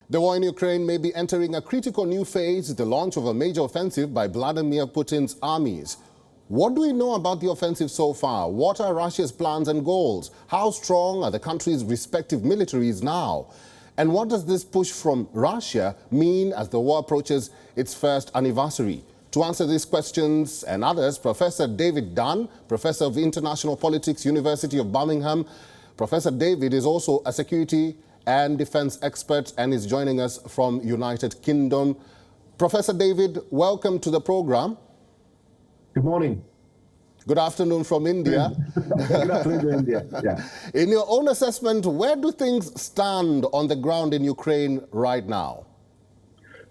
The war in Ukraine may be entering a critical new phase, the launch of a major offensive by Vladimir Putin's armies. What do we know about the offensive so far? What are Russia's plans and goals? How strong are the country's respective militaries now? And what does this push from Russia mean as the war approaches its first anniversary? To answer these questions and others, Professor David Dunn, Professor of International Politics, University of Birmingham. Professor David is also a security and defense expert and is joining us from United Kingdom. Professor David, welcome to the program. Good morning. Good afternoon from India. Good afternoon to India, yeah. In your own assessment, where do things stand on the ground in Ukraine right now?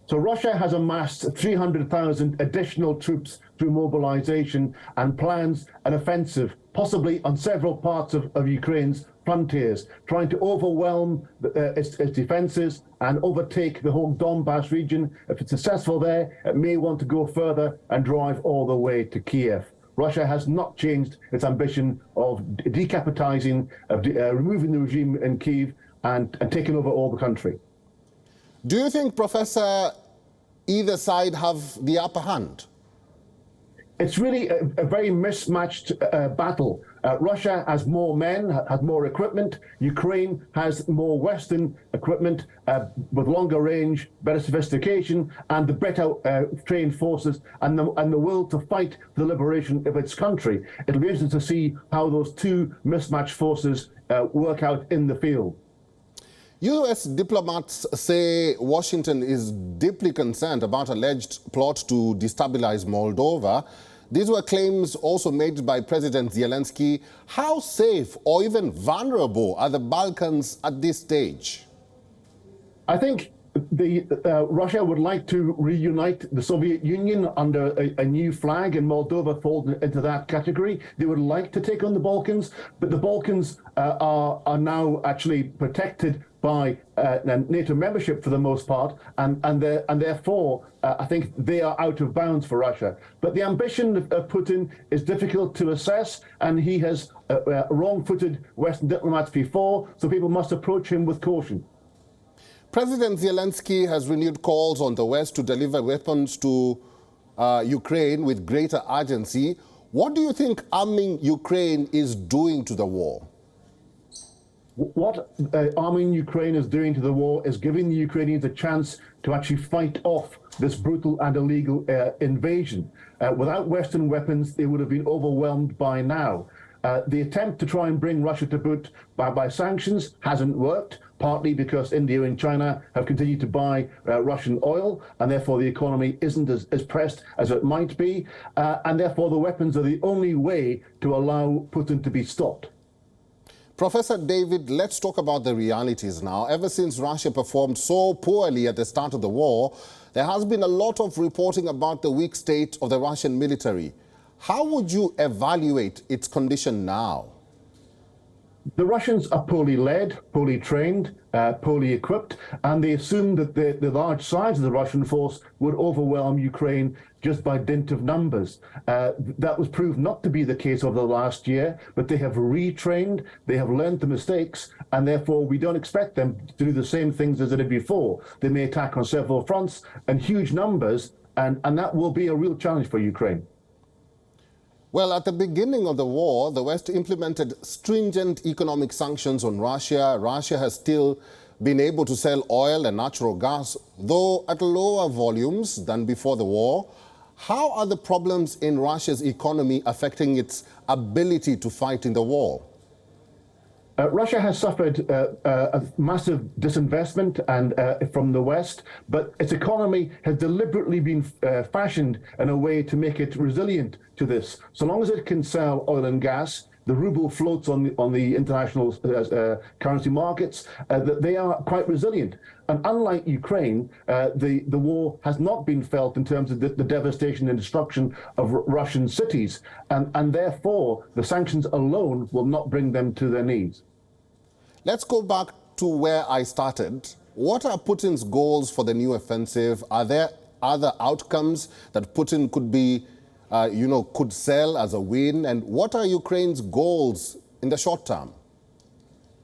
So Russia has amassed 300,000 additional troops through mobilization and plans an offensive, possibly on several parts of Ukraine's frontiers, trying to overwhelm its defenses and overtake the whole Donbass region. If it's successful there, it may want to go further and drive all the way to Kiev. Russia has not changed its ambition of decapitizing, removing the regime in Kiev and taking over all the country. Do you think, Professor, either side have the upper hand? It's really a very mismatched battle. Russia has more men, has more equipment. Ukraine has more Western equipment with longer range, better sophistication, and the better trained forces and the will to fight for the liberation of its country. It'll be interesting to see how those two mismatched forces work out in the field. U.S. diplomats say Washington is deeply concerned about alleged plot to destabilize Moldova. These were claims also made by President Zelensky. How safe or even vulnerable are the Balkans at this stage? I think Russia would like to reunite the Soviet Union under a new flag, and Moldova falls into that category. They would like to take on the Balkans, but the Balkans are now actually protected by NATO membership for the most part, and therefore I think they are out of bounds for Russia. But the ambition of Putin is difficult to assess, and he has wrong-footed Western diplomats before, so people must approach him with caution. President Zelensky has renewed calls on the West to deliver weapons to Ukraine with greater urgency. What do you think arming Ukraine is doing to the war? What arming Ukraine is doing to the war is giving the Ukrainians a chance to actually fight off this brutal and illegal invasion. Without Western weapons, they would have been overwhelmed by now. The attempt to try and bring Russia to boot by sanctions hasn't worked, partly because India and China have continued to buy Russian oil, and therefore the economy isn't as pressed as it might be, and therefore the weapons are the only way to allow Putin to be stopped. Professor David, let's talk about the realities now. Ever since Russia performed so poorly at the start of the war, there has been a lot of reporting about the weak state of the Russian military. How would you evaluate its condition now? The Russians are poorly led, poorly trained, poorly equipped, and they assumed that the large size of the Russian force would overwhelm Ukraine just by dint of numbers. That was proved not to be the case over the last year, but they have retrained, they have learned the mistakes, and therefore we don't expect them to do the same things as they did before. They may attack on several fronts and huge numbers, and that will be a real challenge for Ukraine. Well, at the beginning of the war, the West implemented stringent economic sanctions on Russia. Russia has still been able to sell oil and natural gas, though at lower volumes than before the war. How are the problems in Russia's economy affecting its ability to fight in the war? Russia has suffered a massive disinvestment from the West, but its economy has deliberately been fashioned in a way to make it resilient to this. So long as it can sell oil and gas, the ruble floats on the international currency markets, that they are quite resilient. And unlike Ukraine, the war has not been felt in terms of the devastation and destruction of Russian cities. And therefore, the sanctions alone will not bring them to their knees. Let's go back to where I started. What are Putin's goals for the new offensive? Are there other outcomes that Putin could be could sell as a win? And what are Ukraine's goals in the short term?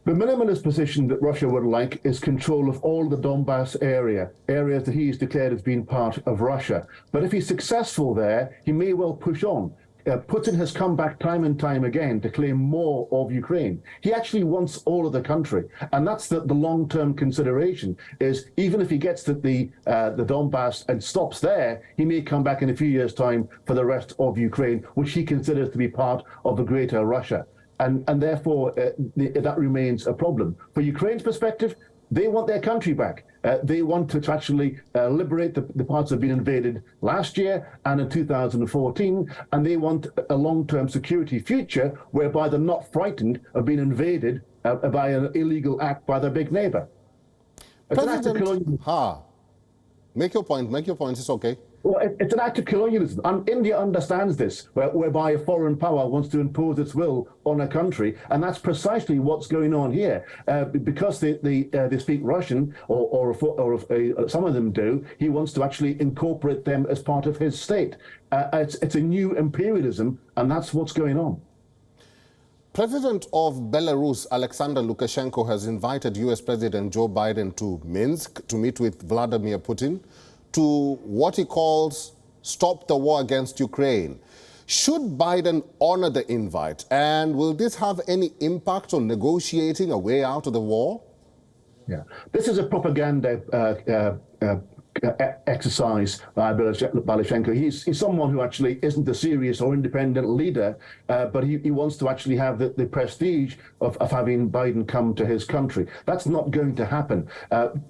The minimalist position that Russia would like is control of all the Donbass areas that he's declared as being part of Russia. But if he's successful there, he may well push on. Putin has come back time and time again to claim more of Ukraine. He actually wants all of the country, and that's the long-term consideration. Is even if he gets the Donbass and stops there, he may come back in a few years' time for the rest of Ukraine, which he considers to be part of the greater Russia. And therefore, that remains a problem. For Ukraine's perspective, they want their country back. They want to actually liberate the parts that have been invaded last year and in 2014, and they want a long-term security future whereby they're not frightened of being invaded by an illegal act by their big neighbor. Make your point, it's okay. Well, it's an act of colonialism. And India understands this, whereby a foreign power wants to impose its will on a country, and that's precisely what's going on here. Because they speak Russian, or some of them do, he wants to actually incorporate them as part of his state. It's a new imperialism, and that's what's going on. President of Belarus, Alexander Lukashenko, has invited U.S. President Joe Biden to Minsk to meet with Vladimir Putin to what he calls stop the war against Ukraine. Should Biden honor the invite, and will this have any impact on negotiating a way out of the war? Yeah, this is a propaganda exercise by Lukashenko. He's someone who actually isn't a serious or independent leader, but he wants to actually have the prestige of having Biden come to his country. That's not going to happen.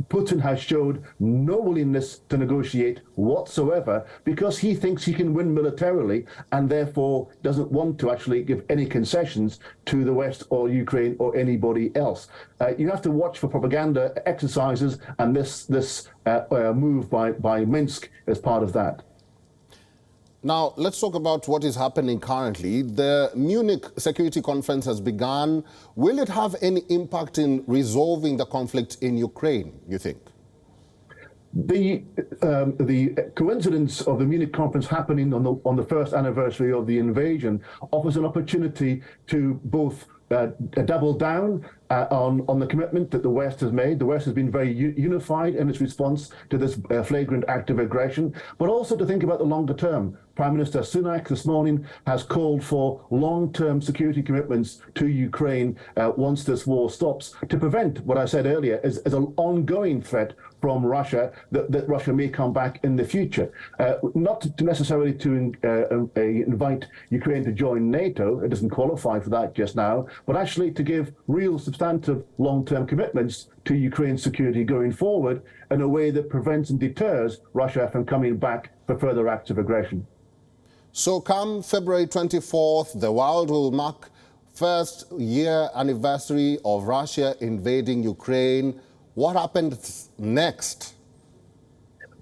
Putin has showed no willingness to negotiate whatsoever because he thinks he can win militarily and therefore doesn't want to actually give any concessions to the West or Ukraine or anybody else. You have to watch for propaganda exercises, and this move by Minsk as part of that. Now, let's talk about what is happening currently. The Munich Security Conference has begun. Will it have any impact in resolving the conflict in Ukraine, you think? The coincidence of the Munich conference happening on the first anniversary of the invasion offers an opportunity to both double down on the commitment that the West has made. The West has been very unified in its response to this flagrant act of aggression, but also to think about the longer term. Prime Minister Sunak this morning has called for long-term security commitments to Ukraine once this war stops, to prevent what I said earlier is an ongoing threat from Russia that Russia may come back in the future. Not necessarily to invite Ukraine to join NATO, it doesn't qualify for that just now, but actually to give real substantive long-term commitments to Ukraine's security going forward in a way that prevents and deters Russia from coming back for further acts of aggression. So come February 24th, the world will mark first year anniversary of Russia invading Ukraine. What happened next?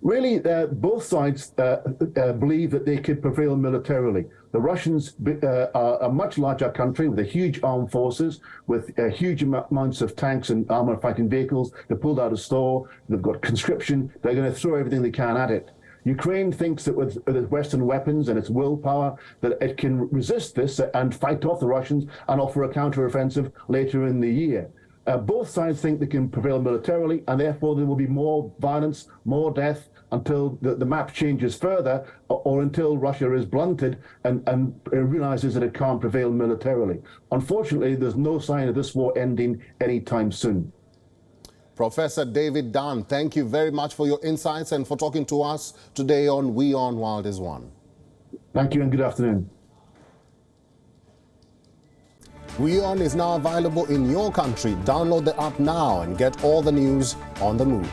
Really, both sides believe that they could prevail militarily. The Russians are a much larger country with a huge armed forces, with huge amounts of tanks and armored fighting vehicles. They're pulled out of store. They've got conscription. They're going to throw everything they can at it. Ukraine thinks that with Western weapons and its willpower that it can resist this and fight off the Russians and offer a counteroffensive later in the year. Both sides think they can prevail militarily, and therefore there will be more violence, more death, until the map changes further, or until Russia is blunted and realizes that it can't prevail militarily. Unfortunately, there's no sign of this war ending anytime soon. Professor David Dunn, thank you very much for your insights and for talking to us today on WION World is One. Thank you and good afternoon. WION is now available in your country. Download the app now and get all the news on the move.